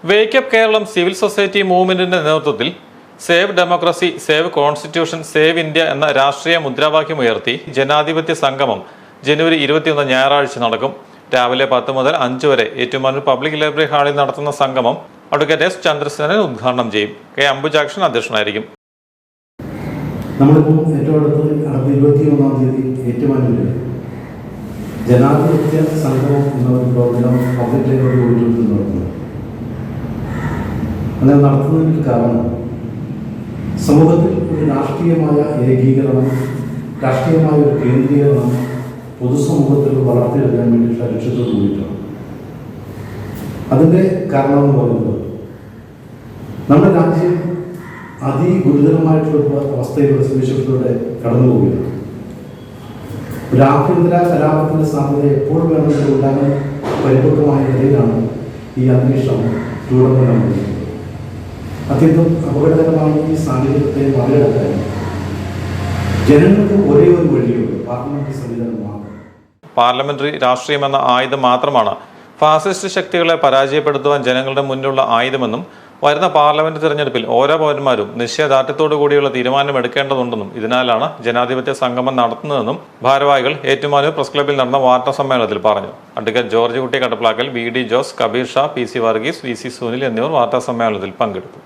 Wake up Keralam civil society മൂവ്മെന്റിന്റെ നേതൃത്വത്തിൽ save democracy, save constitution, save India എന്ന രാഷ്ട്രീയ മുദ്രാവാക്യമുയർത്തി ജനാധിപത്യ സംഗമം ജനുവരി 21 ഞായറാഴ്ച നടക്കും. രാവിലെ 10 മുതൽ 5 വരെ ഏറ്റുമാനൂർ പബ്ലിക് ലൈബ്രറി ഹാളിൽ നടത്തുന്ന സംഗമം അഡ്വക്കേറ്റ് എസ് ചന്ദ്രസേനൻ ഉദ്ഘാടനം ചെയ്യും. കെ അംബുജാക്ഷൻ അധ്യക്ഷനായിരിക്കും. നമ്മളിപ്പോൾ ഏറ്റവും അടുത്ത് 21-ാം തീയതി ഏറ്റുമാനൂരിൽ ജനാധിപത്യ സംഗമം എന്ന ഒരു പ്രോഗ്രാം പബ്ലിക് ലൈബ്രറി ഓഡിറ്റോറിയത്തിൽ നടത്തുന്നു. അങ്ങനെ നടത്തുന്നതിന് കാരണം സമൂഹത്തിൽ ഒരു രാഷ്ട്രീയമായ ഏകീകരണം, രാഷ്ട്രീയമായ ഒരു കേന്ദ്രീകരണം പൊതുസമൂഹത്തിൽ വളർത്തിയെടുക്കാൻ വേണ്ടിയിട്ടുള്ള ലക്ഷ്യത്തോട് കൂടിയിട്ടാണ്. അതിൻ്റെ കാരണം എന്ന് പറയുന്നത് നമ്മുടെ രാജ്യം അതിഗുരുതരമായിട്ടുള്ള അവസ്ഥയിലൂടെ സവിശേഷതയോടെ കടന്നു പോവുകയാണ്. ഒരു ആഭ്യന്തര കലാപത്തിൻ്റെ സാധ്യത എപ്പോൾ വേണമെങ്കിലും ഉണ്ടാകാൻ പരിപക്വമായ നിലയിലാണ് ഈ അന്തരീക്ഷം രൂപപ്പെടുന്നത്. അത്യന്തം അപകടകരമായ ഈ സാഹചര്യത്തെ മറികടക്കാൻ ജനങ്ങൾക്ക് ഒരേ ഒരു വഴിയുള്ളൂ, പാർലമെന്ററി സംവിധാനം മാത്രം. പാർലമെന്ററി രാഷ്ട്രീയമെന്ന ആയുധം മാത്രമാണ് ഫാസിസ്റ്റ് ശക്തികളെ പരാജയപ്പെടുത്തുവാൻ ജനങ്ങളുടെ മുന്നിലുള്ള ആയുധമെന്നും വരുന്ന പാർലമെന്റ് തിരഞ്ഞെടുപ്പിൽ ഓരോ പൗരന്മാരും നിശ്ചയദാർഢ്യത്തോടു കൂടിയുള്ള തീരുമാനമെടുക്കേണ്ടതുണ്ടെന്നും ഇതിനാലാണ് ജനാധിപത്യ സംഗമം നടത്തുന്നതെന്നും ഭാരവാഹികൾ ഏറ്റുമാനൂർ പ്രസ് ക്ലബ്ബിൽ നടന്ന വാർത്താ സമ്മേളനത്തിൽ പറഞ്ഞു. അഡ്വക്കേറ്റ് ജോർജ് കുട്ടി Kadaplackal, BD Jose, Kabir Shah, PC Varghese, VC Sunil എന്നിവർ വാർത്താ സമ്മേളനത്തിൽ പങ്കെടുത്തു.